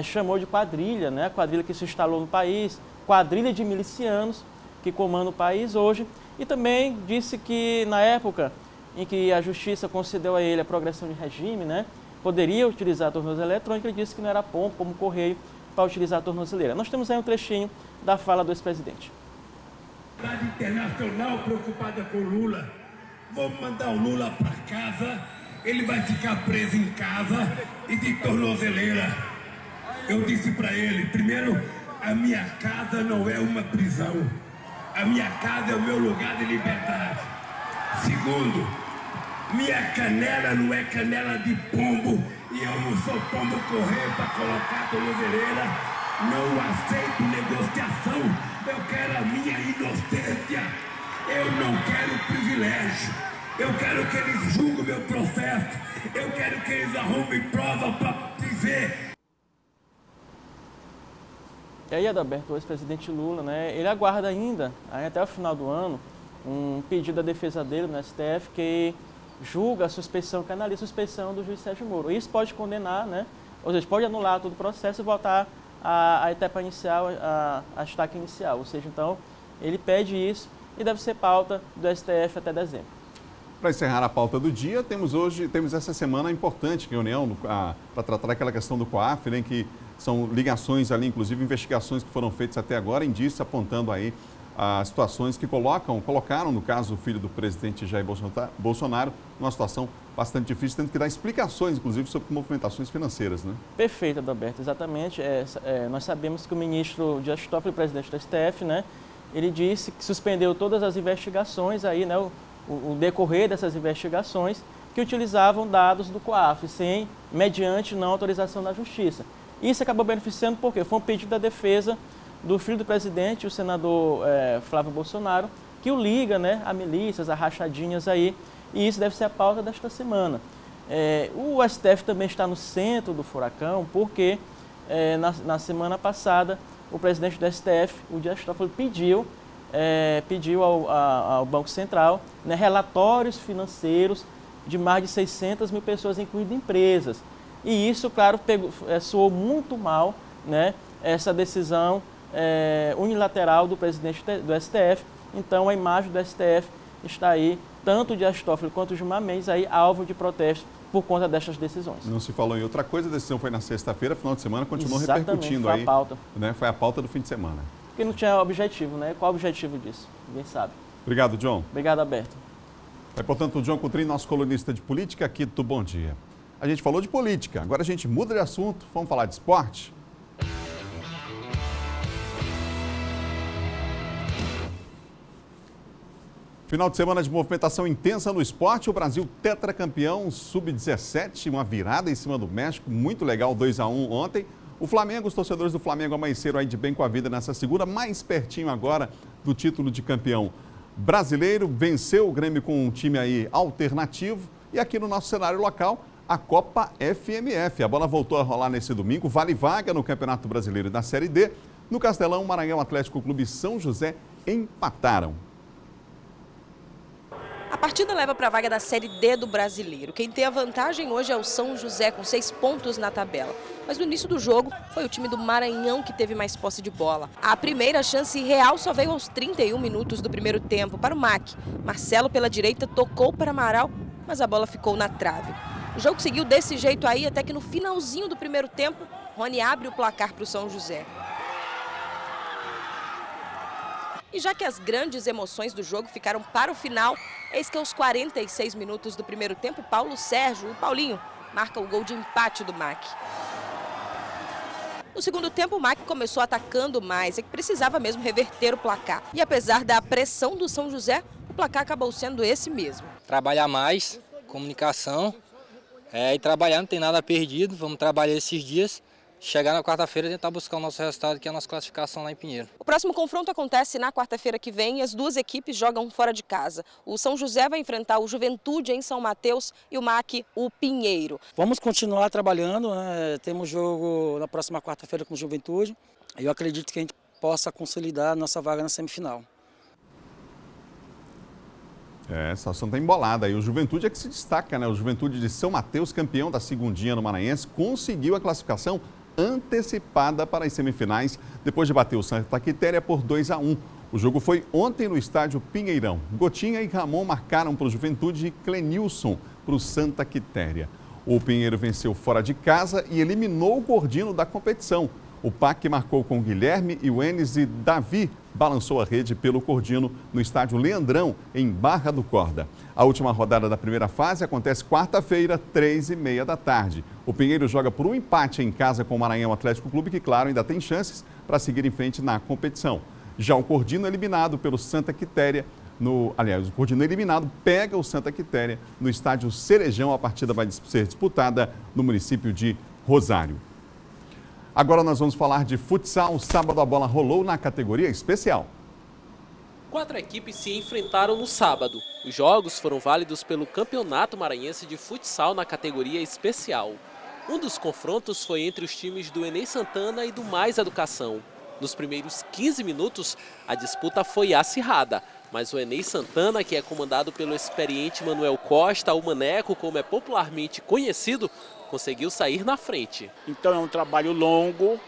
Chamou de quadrilha, né? A quadrilha que se instalou no país, quadrilha de milicianos que comanda o país hoje. E também disse que na época em que a Justiça concedeu a ele a progressão de regime, né, poderia utilizar a tornozeleira eletrônica, ele disse que não era bom como correio para utilizar a tornozeleira. Nós temos aí um trechinho da fala do ex-presidente. A comunidade internacional preocupada com Lula. Vamos mandar o Lula para casa, ele vai ficar preso em casa e de tornozeleira. Eu disse para ele, primeiro, a minha casa não é uma prisão. A minha casa é o meu lugar de liberdade. Segundo, minha canela não é canela de pombo e eu não sou pombo correio para colocar a tornozeleira. Não aceito negociação. Eu quero a minha inocência. Eu não quero privilégio. Eu quero que eles julguem o meu processo. Eu quero que eles arrumem prova para dizer. E aí, Adalberto, o ex-presidente Lula, né, ele aguarda ainda, até o final do ano, um pedido da defesa dele no STF que julga a suspeição, que analisa a suspeição do juiz Sérgio Moro. Isso pode condenar, né, ou seja, pode anular todo o processo e voltar à etapa inicial, à estaca inicial. Ou seja, então, ele pede isso e deve ser pauta do STF até dezembro. Para encerrar a pauta do dia, temos essa semana importante reunião para tratar aquela questão do COAF, né, que são ligações ali, inclusive investigações que foram feitas até agora, indícios apontando aí as situações que colocaram, no caso, o filho do presidente Jair Bolsonaro, numa situação bastante difícil, tendo que dar explicações, inclusive, sobre movimentações financeiras, né? Perfeito, Adalberto, exatamente. Nós sabemos que o ministro Dias Toffoli, presidente do STF, né, ele disse que suspendeu todas as investigações aí, né, o decorrer dessas investigações que utilizavam dados do COAF, mediante não autorização da Justiça. Isso acabou beneficiando porque foi um pedido da defesa do filho do presidente, o senador Flávio Bolsonaro, que o liga, né, a milícias, a rachadinhas aí, e isso deve ser a pauta desta semana. O STF também está no centro do furacão porque na semana passada o presidente do STF, o Dias Toffoli, pediu ao Banco Central, né, relatórios financeiros de mais de 600 mil pessoas, incluindo empresas. E isso, claro, soou muito mal, né, essa decisão unilateral do presidente do STF. Então, a imagem do STF está aí tanto o Dias Toffoli quanto o Gilmar Mendes aí alvo de protesto por conta destas decisões. Não se falou em outra coisa, a decisão foi na sexta-feira, final de semana, continuou repercutindo foi a pauta. Né? Foi a pauta do fim de semana. Porque não tinha objetivo, né? Qual o objetivo disso? Ninguém sabe. Obrigado, John. Obrigado, Alberto. É, portanto, o John Coutrin, nosso colunista de política aqui do Bom Dia. A gente falou de política, agora a gente muda de assunto, vamos falar de esporte? Final de semana de movimentação intensa no esporte, o Brasil tetracampeão sub-17, uma virada em cima do México, muito legal, 2-1 ontem. O Flamengo, os torcedores do Flamengo amanheceram aí de bem com a vida nessa segunda, mais pertinho agora do título de campeão brasileiro, venceu o Grêmio com um time aí alternativo e aqui no nosso cenário local, a Copa FMF. A bola voltou a rolar nesse domingo, vale vaga no Campeonato Brasileiro da Série D. No Castelão, Maranhão Atlético Clube e São José empataram. A partida leva para a vaga da Série D do Brasileiro. Quem tem a vantagem hoje é o São José, com 6 pontos na tabela. Mas no início do jogo, foi o time do Maranhão que teve mais posse de bola. A primeira chance real só veio aos 31 minutos do primeiro tempo para o MAC. Marcelo, pela direita, tocou para Amaral, mas a bola ficou na trave. O jogo seguiu desse jeito aí, até que no finalzinho do primeiro tempo, Rony abre o placar para o São José. E já que as grandes emoções do jogo ficaram para o final, eis que aos 46 minutos do primeiro tempo, Paulo Sérgio, o Paulinho, marca o gol de empate do MAC. No segundo tempo, o MAC começou atacando mais, é que precisava mesmo reverter o placar. E apesar da pressão do São José, o placar acabou sendo esse mesmo. Trabalhar mais, comunicação, e trabalhar, não tem nada perdido, vamos trabalhar esses dias. Chegar na quarta-feira e tentar buscar o nosso resultado, que é a nossa classificação lá em Pinheiro. O próximo confronto acontece na quarta-feira que vem e as duas equipes jogam fora de casa. O São José vai enfrentar o Juventude em São Mateus e o MAC o Pinheiro. Vamos continuar trabalhando, né? Temos jogo na próxima quarta-feira com o Juventude. Eu acredito que a gente possa consolidar a nossa vaga na semifinal. A situação está embolada aí. O Juventude é que se destaca, né? O Juventude de São Mateus, campeão da segundinha no Maranhense, conseguiu a classificação antecipada para as semifinais, depois de bater o Santa Quitéria por 2-1. O jogo foi ontem no estádio Pinheirão. Gotinha e Ramon marcaram para o Juventude e Clenilson para o Santa Quitéria. O Pinheiro venceu fora de casa e eliminou o Gordino da competição. O PAC marcou com Guilherme e o Enes e Davi balançou a rede pelo Gordino no estádio Leandrão, em Barra do Corda. A última rodada da primeira fase acontece quarta-feira, 3h30 da tarde. O Pinheiro joga por um empate em casa com o Maranhão Atlético Clube, que, claro, ainda tem chances para seguir em frente na competição. Já o Gordino eliminado pelo Santa Quitéria, o Gordino eliminado pega o Santa Quitéria no estádio Cerejão. A partida vai ser disputada no município de Rosário. Agora nós vamos falar de futsal. Sábado a bola rolou na categoria especial. 4 equipes se enfrentaram no sábado. Os jogos foram válidos pelo Campeonato Maranhense de Futsal na categoria especial. Um dos confrontos foi entre os times do Enem Santana e do Mais Educação. Nos primeiros 15 minutos, a disputa foi acirrada, mas o Enem Santana, que é comandado pelo experiente Manuel Costa, o Maneco, como é popularmente conhecido, conseguiu sair na frente. Então é um trabalho longo,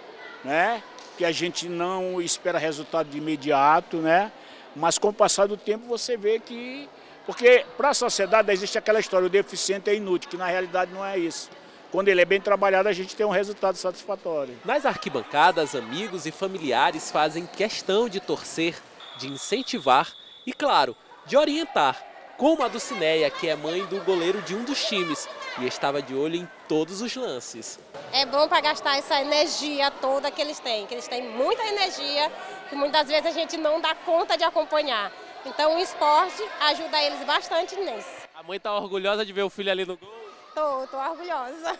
né? Que a gente não espera resultado de imediato, né? Mas com o passar do tempo você vê que... Porque para a sociedade existe aquela história, o deficiente é inútil, que na realidade não é isso. Quando ele é bem trabalhado, a gente tem um resultado satisfatório. Nas arquibancadas, amigos e familiares fazem questão de torcer, de incentivar e, claro, de orientar, como a Dulcineia, que é mãe do goleiro de um dos times e estava de olho em todos os lances. É bom para gastar essa energia toda que eles têm muita energia que muitas vezes a gente não dá conta de acompanhar. Então o esporte ajuda eles bastante nisso. A mãe está orgulhosa de ver o filho ali no gol? Tô orgulhosa.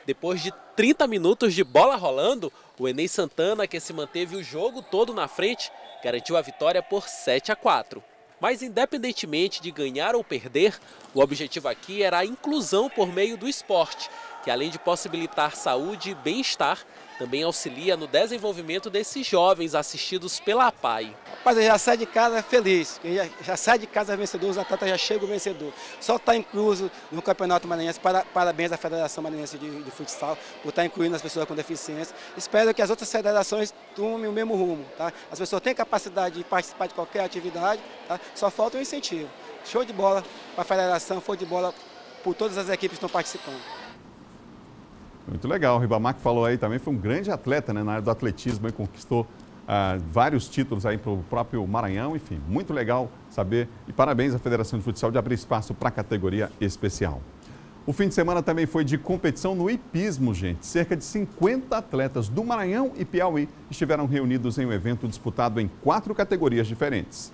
Depois de 30 minutos de bola rolando, o Enem Santana, que se manteve o jogo todo na frente, garantiu a vitória por 7-4. Mas independentemente de ganhar ou perder, o objetivo aqui era a inclusão por meio do esporte, que além de possibilitar saúde e bem-estar, também auxilia no desenvolvimento desses jovens assistidos pela APAI. Rapaz, eu já sai de casa feliz, já sai de casa vencedor, os atletas já chegam vencedor. Só está incluso no Campeonato Maranhense, parabéns à Federação Maranhense de Futsal por estar incluindo as pessoas com deficiência. Espero que as outras federações tomem o mesmo rumo. Tá? As pessoas têm capacidade de participar de qualquer atividade, tá? Só falta um incentivo. show de bola para a federação, show de bola por todas as equipes que estão participando. Muito legal, o Ribamar que falou aí também, foi um grande atleta, né, na área do atletismo, e conquistou vários títulos aí para o próprio Maranhão, enfim, muito legal saber e parabéns à Federação de Futsal de abrir espaço para a categoria especial. O fim de semana também foi de competição no hipismo, gente. Cerca de 50 atletas do Maranhão e Piauí estiveram reunidos em um evento disputado em 4 categorias diferentes.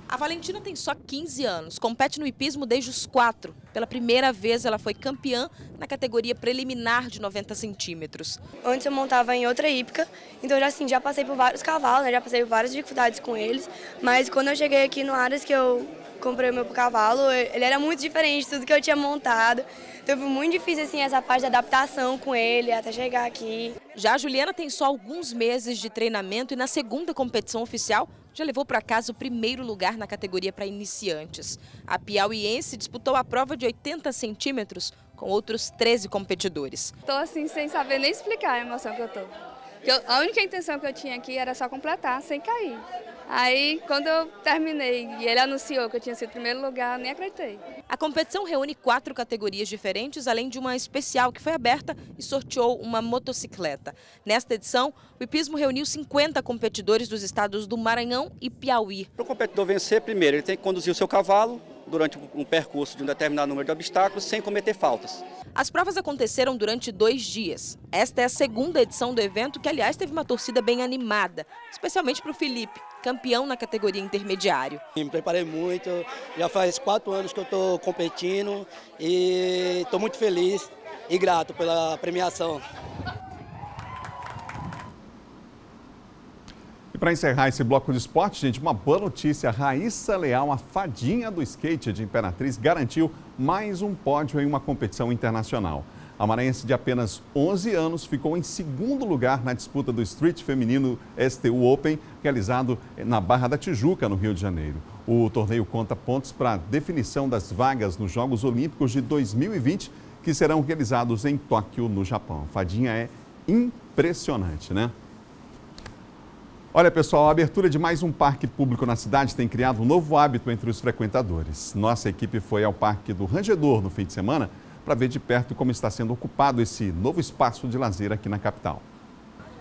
A Valentina tem só 15 anos, compete no hipismo desde os 4. Pela primeira vez, ela foi campeã na categoria preliminar de 90 centímetros. Antes eu montava em outra hípica, então já passei por vários cavalos, né? Já passei por várias dificuldades com eles. Mas quando eu cheguei aqui no Aras, que eu comprei o meu cavalo, ele era muito diferente de tudo que eu tinha montado. Então foi muito difícil assim, essa parte da adaptação com ele até chegar aqui. Já a Juliana tem só alguns meses de treinamento e na segunda competição oficial já levou para casa o primeiro lugar na categoria para iniciantes. A piauiense disputou a prova de 80 centímetros com outros 13 competidores. Estou assim sem saber nem explicar a emoção que eu estou. A única intenção que eu tinha aqui era só completar sem cair. Aí, quando eu terminei e ele anunciou que eu tinha sido primeiro lugar, eu nem acreditei. A competição reúne 4 categorias diferentes, além de uma especial que foi aberta e sorteou uma motocicleta. Nesta edição, o hipismo reuniu 50 competidores dos estados do Maranhão e Piauí. Para o competidor vencer, primeiro, ele tem que conduzir o seu cavalo durante um percurso de um determinado número de obstáculos sem cometer faltas. As provas aconteceram durante 2 dias. Esta é a segunda edição do evento, que aliás teve uma torcida bem animada, especialmente para o Felipe, campeão na categoria intermediário. Me preparei muito, já faz 4 anos que eu estou competindo e estou muito feliz e grato pela premiação. E para encerrar esse bloco de esporte, gente, uma boa notícia. Raíssa Leal, a fadinha do skate de Imperatriz, garantiu mais um pódio em uma competição internacional. A maranhense de apenas 11 anos ficou em segundo lugar na disputa do Street Feminino STU Open, realizado na Barra da Tijuca, no Rio de Janeiro. O torneio conta pontos para a definição das vagas nos Jogos Olímpicos de 2020, que serão realizados em Tóquio, no Japão. A fadinha é impressionante, né? Olha, pessoal, a abertura de mais um parque público na cidade tem criado um novo hábito entre os frequentadores. Nossa equipe foi ao Parque do Rangedor no fim de semana para ver de perto como está sendo ocupado esse novo espaço de lazer aqui na capital.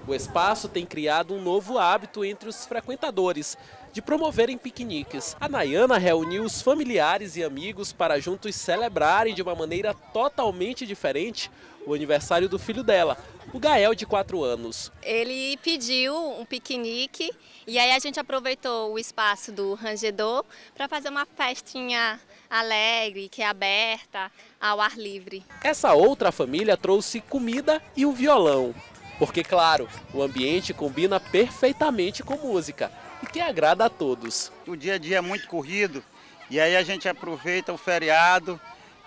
O espaço tem criado um novo hábito entre os frequentadores, de promoverem piqueniques. A Nayana reuniu os familiares e amigos para juntos celebrarem de uma maneira totalmente diferente o aniversário do filho dela, o Gael, de 4 anos. Ele pediu um piquenique e aí a gente aproveitou o espaço do Rangedor para fazer uma festinha alegre, que é aberta, ao ar livre. Essa outra família trouxe comida e um violão, porque, claro, o ambiente combina perfeitamente com música e que agrada a todos. O dia a dia é muito corrido e aí a gente aproveita o feriado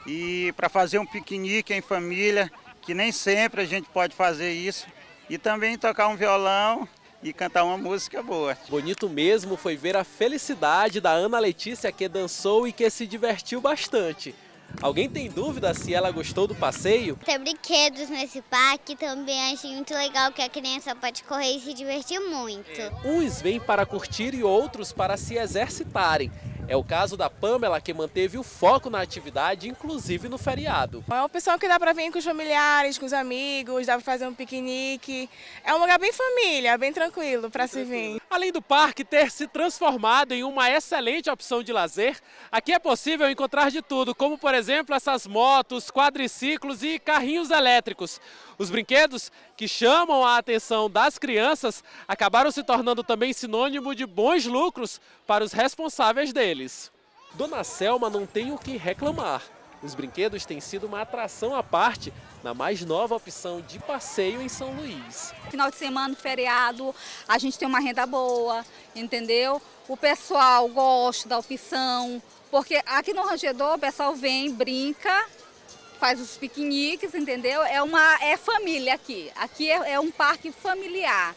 e para fazer um piquenique em família, que nem sempre a gente pode fazer isso, e também tocar um violão e cantar uma música boa. Bonito mesmo foi ver a felicidade da Ana Letícia, que dançou e que se divertiu bastante. Alguém tem dúvida se ela gostou do passeio? Tem brinquedos nesse parque, também achei muito legal que a criança pode correr e se divertir muito. Uns vêm para curtir e outros para se exercitarem. É o caso da Pamela, que manteve o foco na atividade, inclusive no feriado. É uma opção que dá para vir com os familiares, com os amigos, dá para fazer um piquenique. É um lugar bem família, bem tranquilo para se vir. Além do parque ter se transformado em uma excelente opção de lazer, aqui é possível encontrar de tudo, como por exemplo essas motos, quadriciclos e carrinhos elétricos. Os brinquedos que chamam a atenção das crianças acabaram se tornando também sinônimo de bons lucros para os responsáveis deles. Dona Selma não tem o que reclamar. Os brinquedos têm sido uma atração à parte na mais nova opção de passeio em São Luís. Final de semana, feriado, a gente tem uma renda boa, entendeu? O pessoal gosta da opção, porque aqui no Rangedor o pessoal vem, brinca, faz os piqueniques, entendeu? É família aqui. Aqui é um parque familiar.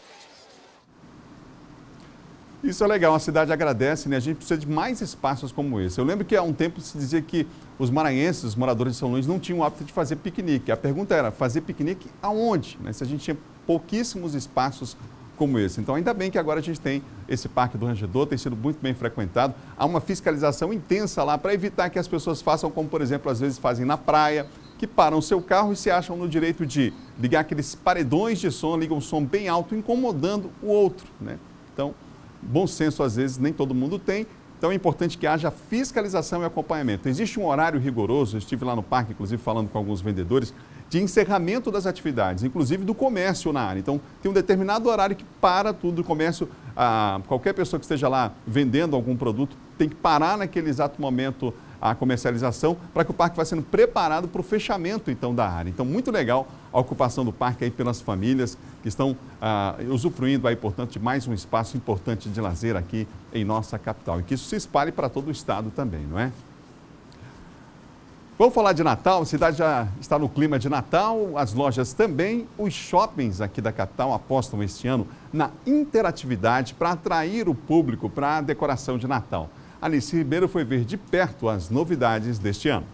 Isso é legal, a cidade agradece, né? A gente precisa de mais espaços como esse. Eu lembro que há um tempo se dizia que os maranhenses, os moradores de São Luís, não tinham o hábito de fazer piquenique. A pergunta era, fazer piquenique aonde? Né? Se a gente tinha pouquíssimos espaços como esse. Então, ainda bem que agora a gente tem esse Parque do Rangedor, tem sido muito bem frequentado. Há uma fiscalização intensa lá para evitar que as pessoas façam como, por exemplo, às vezes fazem na praia, que param o seu carro e se acham no direito de ligar aqueles paredões de som, ligam um som bem alto, incomodando o outro, né? Então, bom senso às vezes nem todo mundo tem. Então é importante que haja fiscalização e acompanhamento. Existe um horário rigoroso, eu estive lá no parque, inclusive falando com alguns vendedores, de encerramento das atividades, inclusive do comércio na área. Então tem um determinado horário que para tudo o comércio, qualquer pessoa que esteja lá vendendo algum produto tem que parar naquele exato momento a comercialização para que o parque vá sendo preparado para o fechamento então da área. Então muito legal a ocupação do parque aí pelas famílias que estão usufruindo aí, portanto, de mais um espaço importante de lazer aqui em nossa capital e que isso se espalhe para todo o estado também, não é? Vamos falar de Natal, a cidade já está no clima de Natal, as lojas também, os shoppings aqui da capital apostam este ano na interatividade para atrair o público para a decoração de Natal. Alice Ribeiro foi ver de perto as novidades deste ano.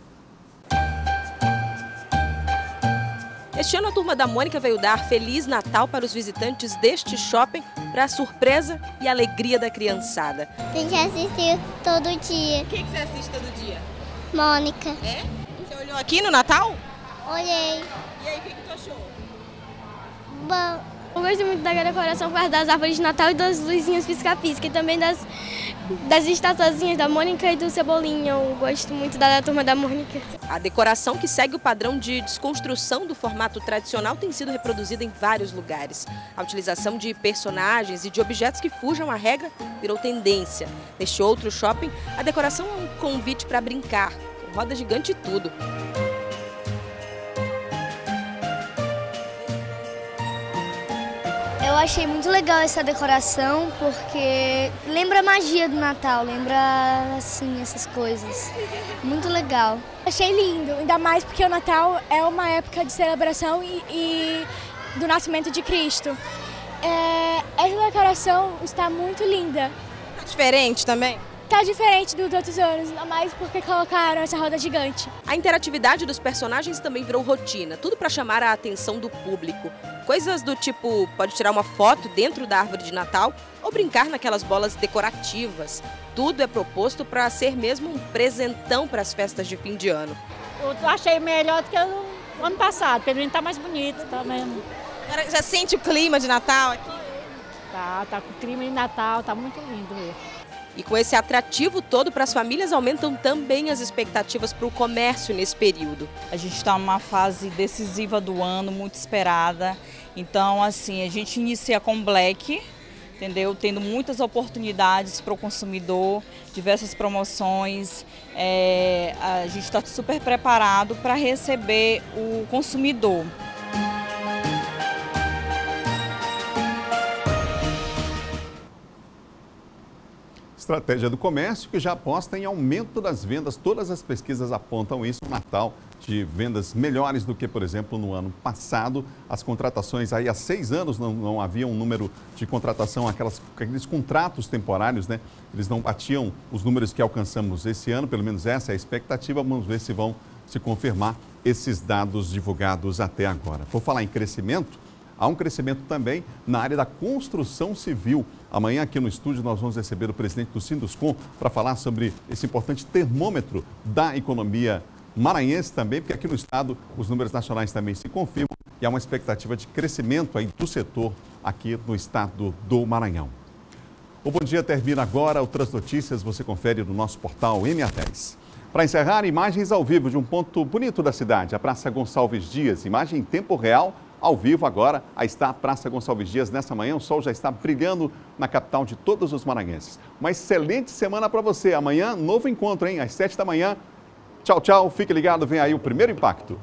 Este ano a Turma da Mônica veio dar Feliz Natal para os visitantes deste shopping para a surpresa e alegria da criançada. Tem que assistir todo dia. O que você assiste todo dia? Mônica. É? Você olhou aqui no Natal? Olhei. E aí, o que tu achou? Bom. Eu gosto muito da decoração por causa das árvores de Natal e das luzinhas pisca-pisca e também das estatuazinhas da Mônica e do Cebolinha. Eu gosto muito da Turma da Mônica. A decoração, que segue o padrão de desconstrução do formato tradicional, tem sido reproduzida em vários lugares. A utilização de personagens e de objetos que fujam à regra virou tendência. Neste outro shopping, a decoração é um convite para brincar, com roda gigante e tudo. Eu achei muito legal essa decoração porque lembra a magia do Natal, lembra assim essas coisas. Muito legal. Achei lindo, ainda mais porque o Natal é uma época de celebração e do nascimento de Cristo. Essa decoração está muito linda. Tá diferente também? Tá diferente dos outros anos, ainda mais porque colocaram essa roda gigante. A interatividade dos personagens também virou rotina, tudo para chamar a atenção do público. Coisas do tipo, pode tirar uma foto dentro da árvore de Natal ou brincar naquelas bolas decorativas. Tudo é proposto para ser mesmo um presentão para as festas de fim de ano. Eu achei melhor do que o ano passado, pelo menos tá mais bonito, tá mesmo. Agora já sente o clima de Natal aqui? Tá com o clima de Natal, tá muito lindo mesmo. E com esse atrativo todo para as famílias, aumentam também as expectativas para o comércio nesse período. A gente está numa fase decisiva do ano, muito esperada. Então, assim, a gente inicia com Black, entendeu? Tendo muitas oportunidades para o consumidor, diversas promoções. A gente está super preparado para receber o consumidor. Estratégia do comércio que já aposta em aumento das vendas. Todas as pesquisas apontam isso no Natal, de vendas melhores do que, por exemplo, no ano passado. As contratações aí há 6 anos não havia um número de contratação, aqueles contratos temporários, né? Eles não batiam os números que alcançamos esse ano, pelo menos essa é a expectativa. Vamos ver se vão se confirmar esses dados divulgados até agora. Por falar em crescimento, há um crescimento também na área da construção civil. Amanhã aqui no estúdio nós vamos receber o presidente do Sinduscom para falar sobre esse importante termômetro da economia maranhense também, porque aqui no estado os números nacionais também se confirmam e há uma expectativa de crescimento aí do setor aqui no estado do Maranhão. O Bom Dia termina agora. Outras notícias você confere no nosso portal MA10. Para encerrar, imagens ao vivo de um ponto bonito da cidade, a Praça Gonçalves Dias, imagem em tempo real. Ao vivo agora, aí está a Praça Gonçalves Dias nessa manhã, o sol já está brilhando na capital de todos os maranhenses. Uma excelente semana para você. Amanhã, novo encontro, hein? Às 7 da manhã. Tchau, tchau. Fique ligado, vem aí o Primeiro Impacto.